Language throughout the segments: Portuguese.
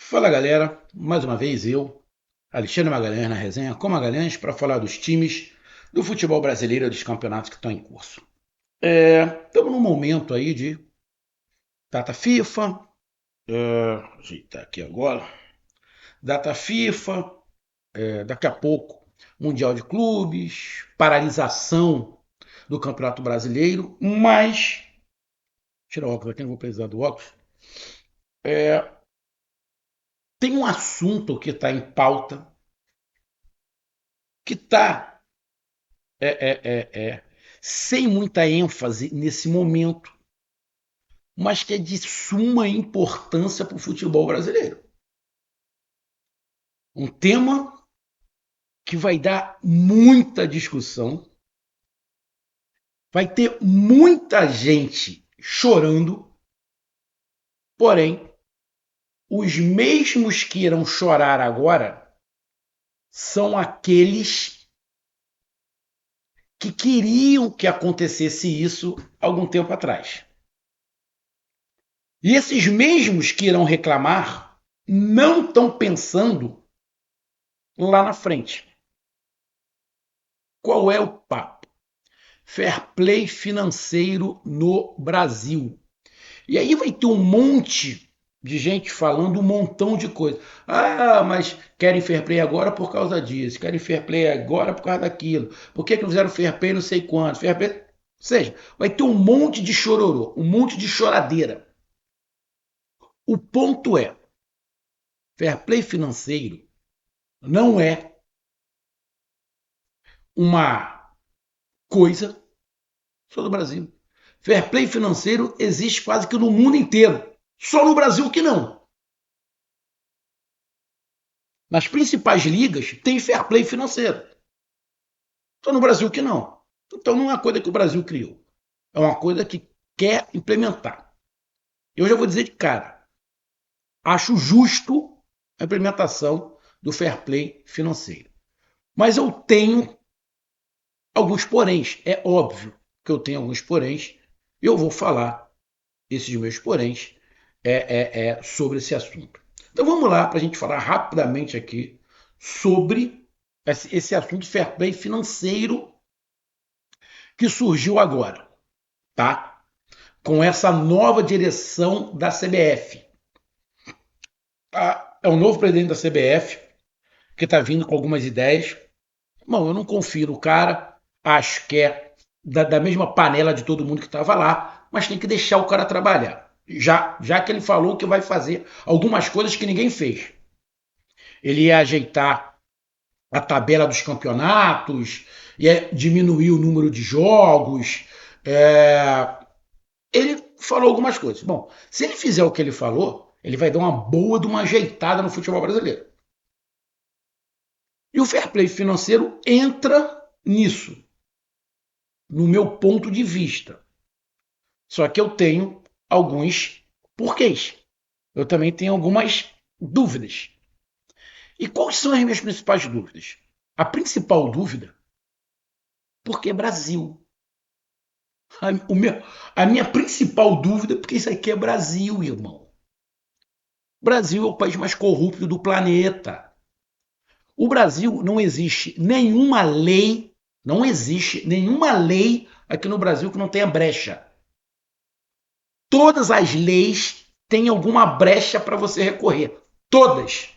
Fala galera, mais uma vez eu, Alexandre Magalhães na resenha com Magalhães para falar dos times do futebol brasileiro e dos campeonatos que estão em curso. Estamos num momento aí de data FIFA, ajeitar aqui agora, data FIFA, daqui a pouco Mundial de Clubes, paralisação do Campeonato Brasileiro, mas, tira o óculos aqui, não vou precisar do óculos, é, tem um assunto que está em pauta, que está é, sem muita ênfase nesse momento, mas que é de suma importância para o futebol brasileiro. Um tema que vai dar muita discussão, vai ter muita gente chorando, porém, os mesmos que irão chorar agora são aqueles que queriam que acontecesse isso algum tempo atrás. E esses mesmos que irão reclamar não estão pensando lá na frente. Qual é o papo? Fair play financeiro no Brasil. E aí vai ter um monte de gente falando um montão de coisa. Ah, mas querem fair play agora por causa disso, querem fair play agora por causa daquilo. Por que não fizeram fair play não sei quanto? Fair play... Ou seja, vai ter um monte de chororô, um monte de choradeira. O ponto é, fair play financeiro não é uma coisa só do Brasil. Fair play financeiro existe quase que no mundo inteiro. Só no Brasil que não. Nas principais ligas tem fair play financeiro. Só no Brasil que não. Então não é uma coisa que o Brasil criou. É uma coisa que quer implementar. Eu já vou dizer de cara. Acho justo a implementação do fair play financeiro. Mas eu tenho alguns poréns. É óbvio que eu tenho alguns poréns. Eu vou falar esses meus poréns sobre esse assunto. Então vamos lá para a gente falar rapidamente aqui sobre esse assunto fair play financeiro que surgiu agora, tá? Com essa nova direção da CBF. É o novo presidente da CBF que está vindo com algumas ideias. Bom, eu não confio no cara, acho que é da mesma panela de todo mundo que estava lá, mas tem que deixar o cara trabalhar. Já que ele falou que vai fazer algumas coisas que ninguém fez. Ele ia ajeitar a tabela dos campeonatos, ia diminuir o número de jogos. Ele falou algumas coisas. Bom, se ele fizer o que ele falou, ele vai dar uma boa de uma ajeitada no futebol brasileiro. E o fair play financeiro entra nisso, no meu ponto de vista. Só que eu tenho alguns porquês. Eu também tenho algumas dúvidas. E quais são as minhas principais dúvidas? A principal dúvida, porque é Brasil. A minha principal dúvida, porque isso aqui é Brasil, irmão. O Brasil é o país mais corrupto do planeta. O Brasil não existe nenhuma lei, não existe nenhuma lei aqui no Brasil que não tenha brecha. Todas as leis têm alguma brecha para você recorrer. Todas.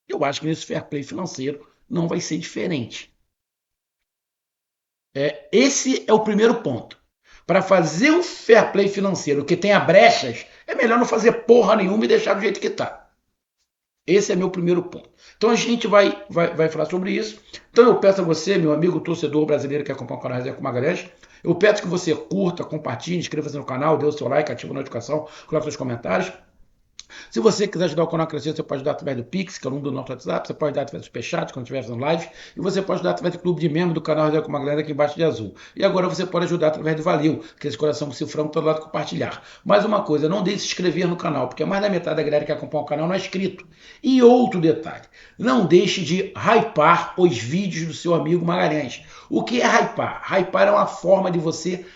Eu acho que nesse fair play financeiro não vai ser diferente. Esse é o primeiro ponto. Para fazer um fair play financeiro que tenha brechas, é melhor não fazer porra nenhuma e deixar do jeito que está. Esse é meu primeiro ponto. Então a gente vai falar sobre isso. Então eu peço a você, meu amigo torcedor brasileiro que acompanha o canal Resenha com Magalhães, eu peço que você curta, compartilhe, inscreva-se no canal, dê o seu like, ative a notificação, coloque seus comentários. Se você quiser ajudar o canal a crescer, você pode ajudar através do Pix, que é o número do nosso WhatsApp, você pode ajudar através do Superchat, quando estiver fazendo live, e você pode ajudar através do clube de membro do canal Resenha com Magalhães aqui embaixo de azul. E agora você pode ajudar através do Valeu, que é esse coração cifrão todo lado compartilhar. Mais uma coisa, não deixe de se inscrever no canal, porque mais da metade da galera que acompanha o canal não é inscrito. E outro detalhe, não deixe de hypar os vídeos do seu amigo Magalhães. O que é hypar? Hypar é uma forma de você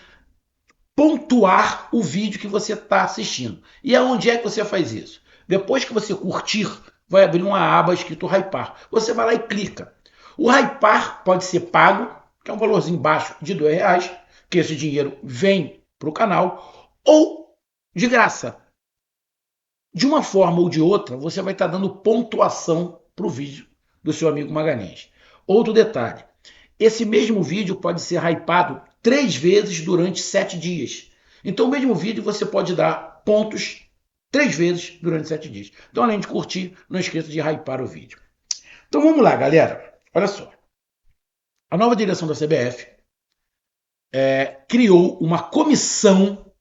pontuar o vídeo que você está assistindo. E aonde é que você faz isso? Depois que você curtir, vai abrir uma aba escrito Hypar. Você vai lá e clica. O Hypar pode ser pago, que é um valorzinho baixo de R$ 2, que esse dinheiro vem para o canal, ou de graça. De uma forma ou de outra, você vai estar dando pontuação para o vídeo do seu amigo Magalhães. Outro detalhe, esse mesmo vídeo pode ser hypado 3 vezes durante 7 dias. Então, o mesmo vídeo você pode dar pontos 3 vezes durante 7 dias. Então, além de curtir, não esqueça de hypar o vídeo. Então, vamos lá, galera. Olha só. A nova direção da CBF criou uma comissão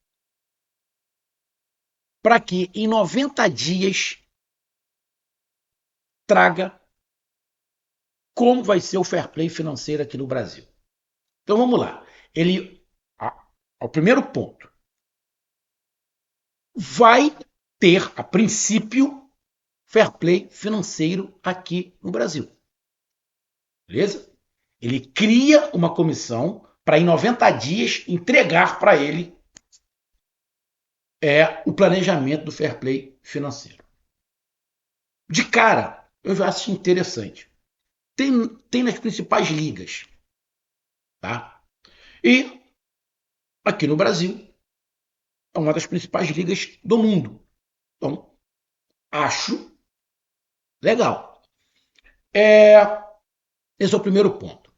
para que em 90 dias traga como vai ser o fair play financeiro aqui no Brasil. Então vamos lá. O primeiro ponto, vai ter, a princípio, fair play financeiro aqui no Brasil. Beleza? Ele cria uma comissão para em 90 dias entregar para ele o planejamento do fair play financeiro. De cara, eu já acho interessante. Tem nas principais ligas. Tá? E aqui no Brasil é uma das principais ligas do mundo. Então, acho legal. Esse é o primeiro ponto.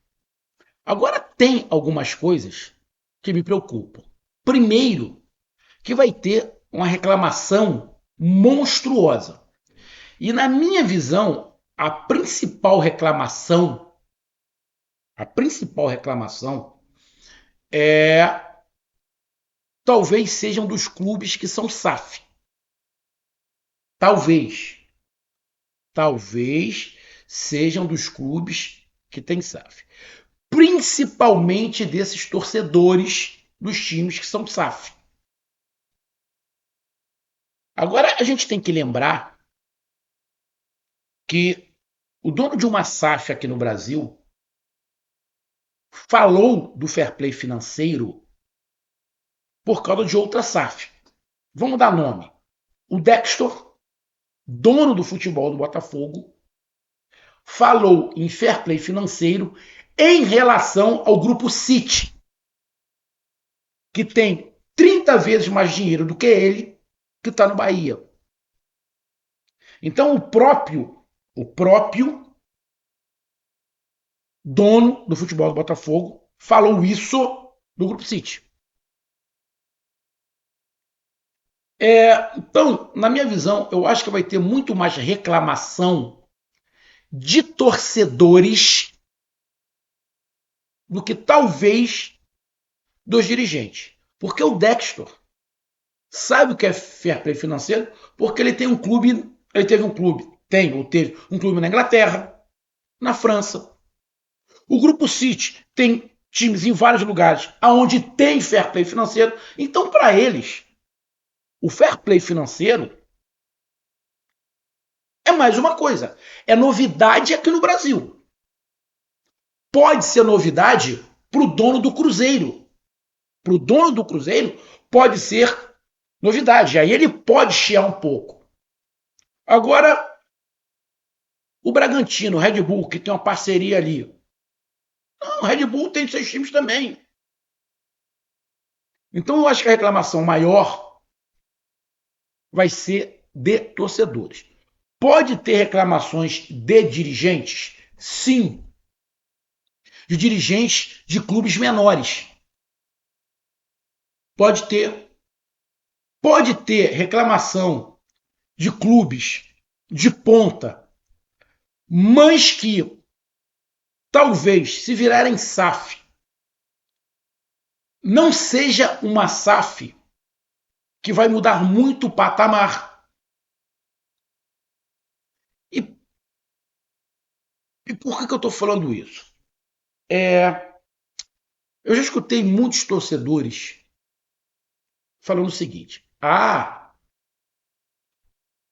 Agora, tem algumas coisas que me preocupam. Primeiro, que vai ter uma reclamação monstruosa. E na minha visão, a principal reclamação talvez sejam dos clubes que são SAF. Talvez sejam dos clubes que têm SAF. Principalmente desses torcedores dos times que são SAF. Agora a gente tem que lembrar que o dono de uma SAF aqui no Brasil falou do fair play financeiro por causa de outra SAF. Vamos dar nome. O Dexter, dono do futebol do Botafogo, falou em fair play financeiro em relação ao grupo City, que tem 30 vezes mais dinheiro do que ele, que está no Bahia. Então, o próprio dono do futebol do Botafogo falou isso do Grupo City. Então, na minha visão, eu acho que vai ter muito mais reclamação de torcedores do que talvez dos dirigentes. Porque o Dexter sabe o que é fair play financeiro, porque ele tem um clube, teve um clube na Inglaterra, na França. O Grupo City tem times em vários lugares onde tem fair play financeiro. Então, para eles, o fair play financeiro é mais uma coisa. É novidade aqui no Brasil. Pode ser novidade para o dono do Cruzeiro. Para o dono do Cruzeiro pode ser novidade. Aí ele pode chiar um pouco. Agora, o Bragantino, o Red Bull, que tem uma parceria ali. Não, o Red Bull tem seus times também. Então eu acho que a reclamação maior vai ser de torcedores. Pode ter reclamações de dirigentes? Sim. De dirigentes de clubes menores. Pode ter. Pode ter reclamação de clubes de ponta, mas que talvez, se virarem SAF, não seja uma SAF que vai mudar muito o patamar. E por que eu estou falando isso? Eu já escutei muitos torcedores falando o seguinte: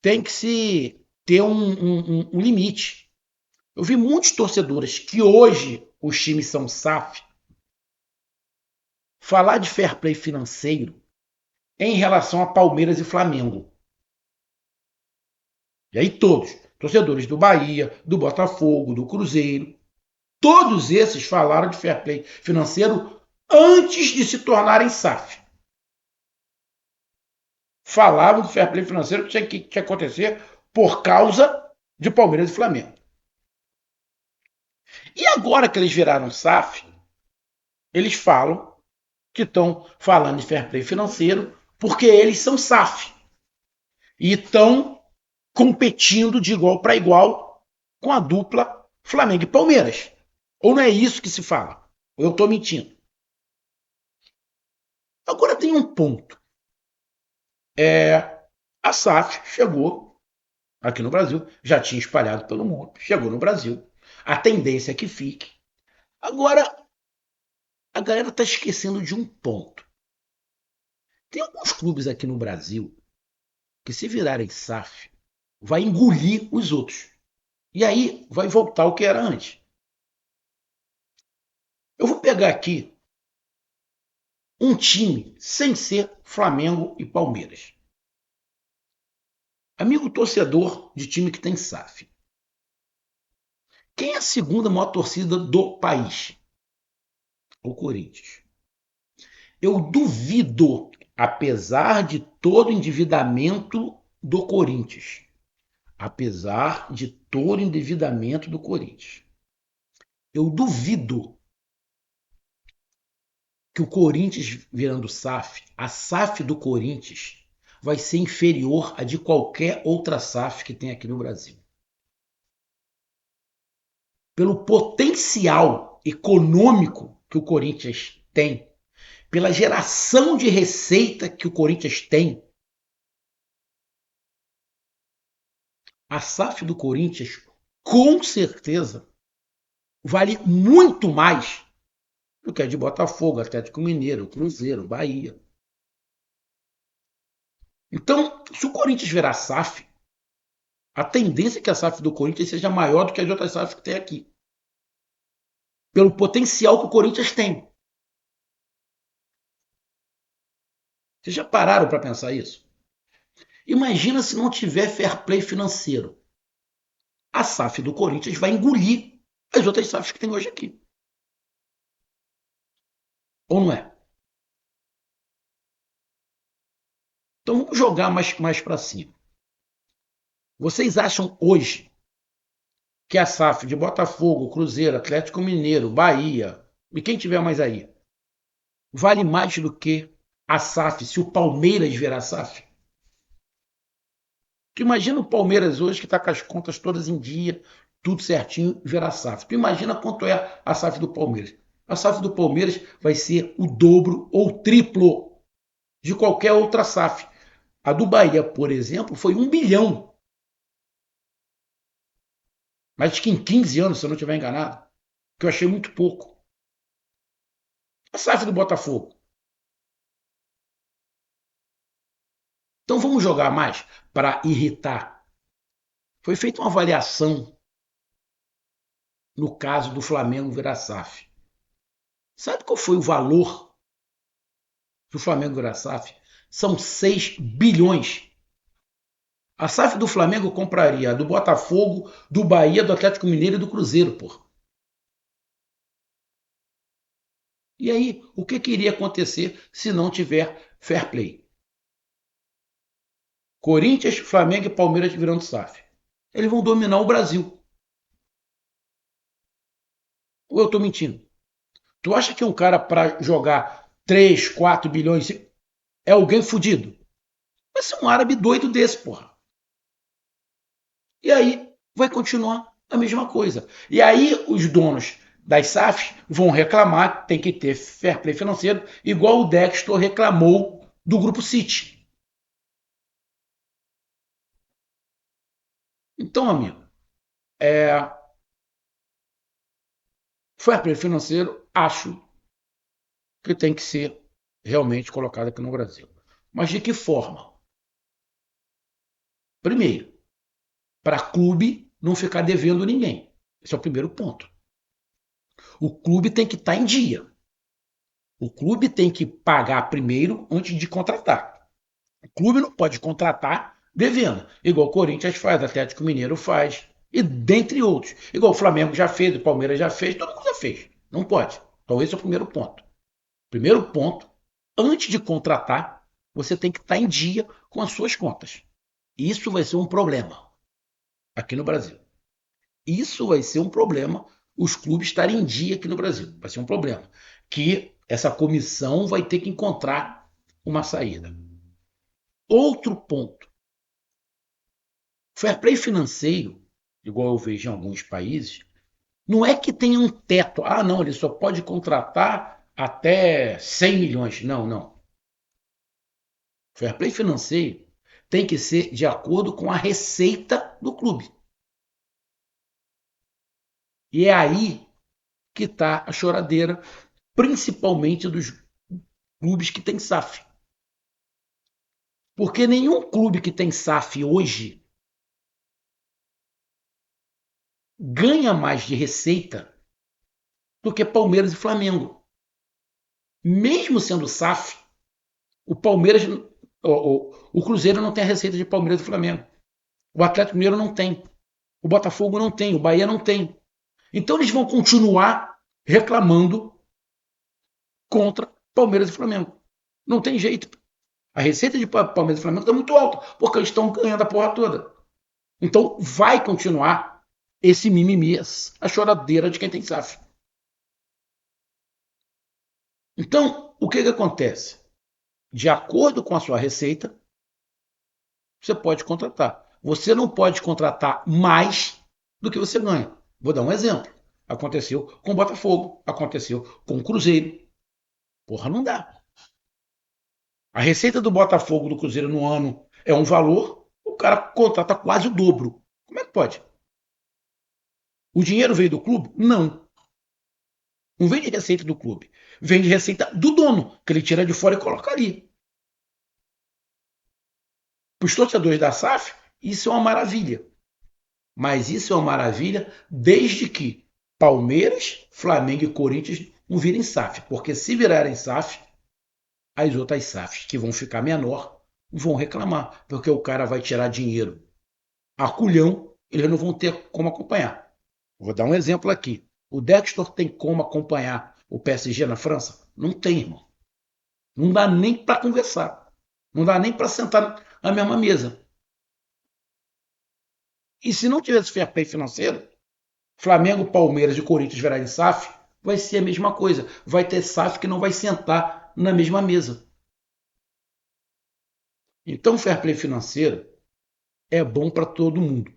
tem que se ter um limite. Eu vi muitos torcedores que hoje os times são SAF falar de fair play financeiro em relação a Palmeiras e Flamengo. E aí todos, torcedores do Bahia, do Botafogo, do Cruzeiro, todos esses falaram de fair play financeiro antes de se tornarem SAF. Falavam de fair play financeiro que tinha que acontecer por causa de Palmeiras e Flamengo. E agora que eles viraram SAF, eles falam que estão falando de fair play financeiro porque eles são SAF e estão competindo de igual para igual com a dupla Flamengo e Palmeiras. Ou não é isso que se fala? Ou eu estou mentindo? Agora tem um ponto. A SAF chegou aqui no Brasil, já tinha espalhado pelo mundo, chegou no Brasil. A tendência é que fique. Agora, a galera está esquecendo de um ponto. Tem alguns clubes aqui no Brasil que, se virarem SAF, vai engolir os outros. E aí vai voltar ao que era antes. Eu vou pegar aqui um time sem ser Flamengo e Palmeiras. Amigo torcedor de time que tem SAF. Quem é a segunda maior torcida do país? O Corinthians. Eu duvido, apesar de todo o endividamento do Corinthians, eu duvido que o Corinthians virando SAF, a SAF do Corinthians vai ser inferior a de qualquer outra SAF que tem aqui no Brasil. Pelo potencial econômico que o Corinthians tem, pela geração de receita que o Corinthians tem, a SAF do Corinthians, com certeza, vale muito mais do que a de Botafogo, Atlético Mineiro, Cruzeiro, Bahia. Então, se o Corinthians virar SAF, a tendência é que a SAF do Corinthians seja maior do que a de outras SAF que tem aqui. Pelo potencial que o Corinthians tem. Vocês já pararam para pensar isso? Imagina se não tiver fair play financeiro. A SAF do Corinthians vai engolir as outras SAFs que tem hoje aqui. Ou não é? Então vamos jogar mais para cima. Vocês acham hoje que a SAF de Botafogo, Cruzeiro, Atlético Mineiro, Bahia e quem tiver mais aí vale mais do que a SAF se o Palmeiras virar SAF? Tu imagina o Palmeiras hoje que está com as contas todas em dia, tudo certinho, virar SAF. Tu imagina quanto é a SAF do Palmeiras. A SAF do Palmeiras vai ser o dobro ou o triplo de qualquer outra SAF. A do Bahia, por exemplo, foi 1 bilhão. Mas acho que em 15 anos, se eu não estiver enganado, que eu achei muito pouco. A SAF do Botafogo. Então vamos jogar mais para irritar. Foi feita uma avaliação no caso do Flamengo virar SAF. Sabe qual foi o valor do Flamengo virar SAF? São 6 bilhões. A SAF do Flamengo compraria a do Botafogo, do Bahia, do Atlético Mineiro e do Cruzeiro, porra. E aí, o que iria acontecer se não tiver fair play? Corinthians, Flamengo e Palmeiras virando SAF. Eles vão dominar o Brasil. Ou eu estou mentindo? Tu acha que um cara para jogar 3, 4 bilhões é alguém fudido? Vai ser um árabe doido desse, porra. E aí vai continuar a mesma coisa. E aí os donos das SAFs vão reclamar que tem que ter fair play financeiro, igual o Dexter reclamou do Grupo City. Então, amigo, fair play financeiro, acho que tem que ser realmente colocado aqui no Brasil. Mas de que forma? Primeiro, para clube não ficar devendo ninguém. Esse é o primeiro ponto. O clube tem que estar em dia. O clube tem que pagar primeiro antes de contratar. O clube não pode contratar devendo. Igual o Corinthians faz, o Atlético Mineiro faz, e dentre outros. Igual o Flamengo já fez, o Palmeiras já fez, todo mundo já fez. Não pode. Então esse é o primeiro ponto. Primeiro ponto, antes de contratar, você tem que estar em dia com as suas contas. Isso vai ser um problema aqui no Brasil. Isso vai ser um problema, os clubes estarem em dia aqui no Brasil. Vai ser um problema. Que essa comissão vai ter que encontrar uma saída. Outro ponto. Fair play financeiro, igual eu vejo em alguns países, não é que tenha um teto. Ah, não, ele só pode contratar até 100 milhões. Não, não. Fair play financeiro tem que ser de acordo com a receita do clube. E é aí que está a choradeira, principalmente dos clubes que têm SAF. Porque nenhum clube que tem SAF hoje ganha mais de receita do que Palmeiras e Flamengo. Mesmo sendo SAF, o Palmeiras, o Cruzeiro não tem a receita de Palmeiras e Flamengo. O Atlético Mineiro não tem. O Botafogo não tem. O Bahia não tem. Então eles vão continuar reclamando contra Palmeiras e Flamengo. Não tem jeito. A receita de Palmeiras e Flamengo está muito alta, porque eles estão ganhando a porra toda. Então vai continuar esse mimimi, a choradeira de quem tem SAF. Então, o que acontece? De acordo com a sua receita, você pode contratar. Você não pode contratar mais do que você ganha. Vou dar um exemplo. Aconteceu com o Botafogo, aconteceu com o Cruzeiro. Porra, não dá. A receita do Botafogo do Cruzeiro no ano é um valor, o cara contrata quase o dobro. Como é que pode? O dinheiro veio do clube? Não. Não vem de receita do clube. Vem de receita do dono, que ele tira de fora e coloca ali. Para os torcedores da SAF, isso é uma maravilha. Mas isso é uma maravilha desde que Palmeiras, Flamengo e Corinthians não virem SAF. Porque se virarem SAF, as outras SAFs que vão ficar menor vão reclamar. Porque o cara vai tirar dinheiro a culhão, eles não vão ter como acompanhar. Vou dar um exemplo aqui. O Dexter tem como acompanhar o PSG na França? Não tem, irmão. Não dá nem para conversar. Não dá nem para sentar na mesma mesa. E se não tivesse fair play financeiro, Flamengo, Palmeiras e Corinthians virarem SAF, vai ser a mesma coisa. Vai ter SAF que não vai sentar na mesma mesa. Então, fair play financeiro é bom para todo mundo.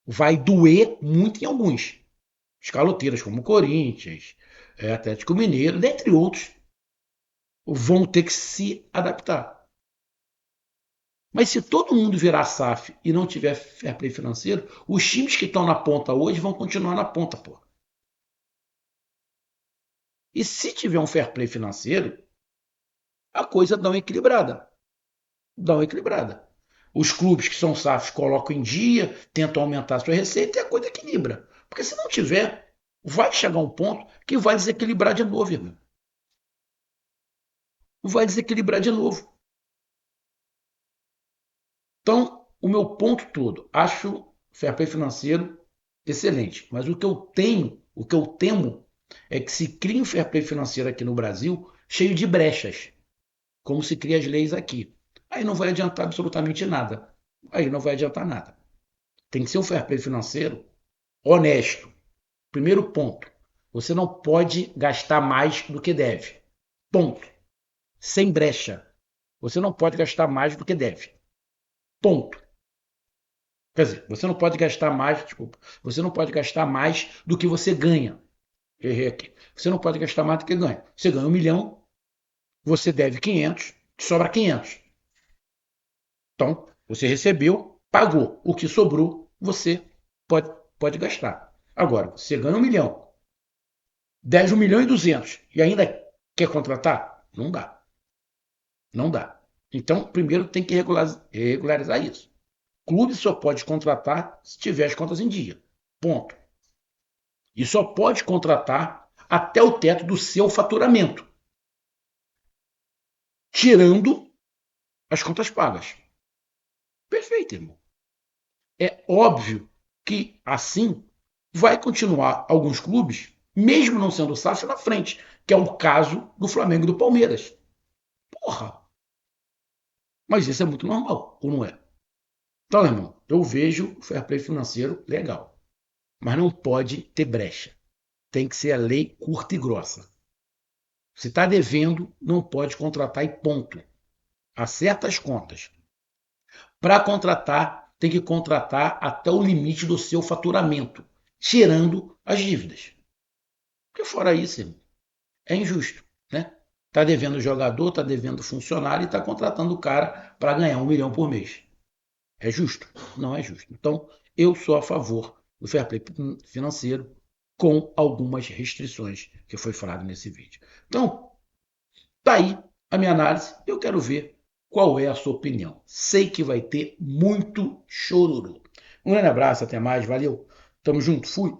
Vai doer muito em alguns. Escaloteiras como Corinthians, Atlético Mineiro, dentre outros, vão ter que se adaptar. Mas se todo mundo virar SAF e não tiver fair play financeiro, os times que estão na ponta hoje vão continuar na ponta, pô. E se tiver um fair play financeiro, a coisa dá uma equilibrada. Dá uma equilibrada. Os clubes que são SAFs colocam em dia, tentam aumentar a sua receita e a coisa equilibra. Porque se não tiver, vai chegar um ponto que vai desequilibrar de novo, irmão. Vai desequilibrar de novo. Então, o meu ponto todo, acho fair play financeiro excelente, mas o que eu temo é que se crie um fair play financeiro aqui no Brasil cheio de brechas, como se cria as leis aqui. Aí não vai adiantar absolutamente nada. Aí não vai adiantar nada. Tem que ser um fair play financeiro honesto. Primeiro ponto, você não pode gastar mais do que deve. Ponto. Sem brecha. Você não pode gastar mais do que deve. Ponto. Quer dizer, você não pode gastar mais, desculpa, você não pode gastar mais do que você ganha. Errei aqui. Você não pode gastar mais do que ganha. Você ganha 1 milhão, você deve 500, te sobra 500. Então, você recebeu, pagou. O que sobrou, você pode gastar. Agora, você ganha 1 milhão, 10 1 milhão e 200 e ainda quer contratar? Não dá. Não dá. Então, primeiro tem que regularizar isso. Clube só pode contratar se tiver as contas em dia. Ponto. E só pode contratar até o teto do seu faturamento, tirando as contas pagas. Perfeito, irmão. É óbvio que assim vai continuar alguns clubes, mesmo não sendo SAF, na frente, que é o caso do Flamengo e do Palmeiras. Porra! Mas isso é muito normal, ou não é? Então, irmão, eu vejo o fair play financeiro legal, mas não pode ter brecha. Tem que ser a lei curta e grossa. Se está devendo, não pode contratar e ponto. Acerta as contas. Para contratar, tem que contratar até o limite do seu faturamento, tirando as dívidas. Porque fora isso, irmão, é injusto, né? Tá devendo jogador, tá devendo funcionário e tá contratando o cara para ganhar 1 milhão por mês. É justo? Não é justo. Então, eu sou a favor do fair play financeiro com algumas restrições que foi falado nesse vídeo. Então, tá aí a minha análise. Eu quero ver qual é a sua opinião. Sei que vai ter muito chororô. Um grande abraço, até mais, valeu. Tamo junto, fui.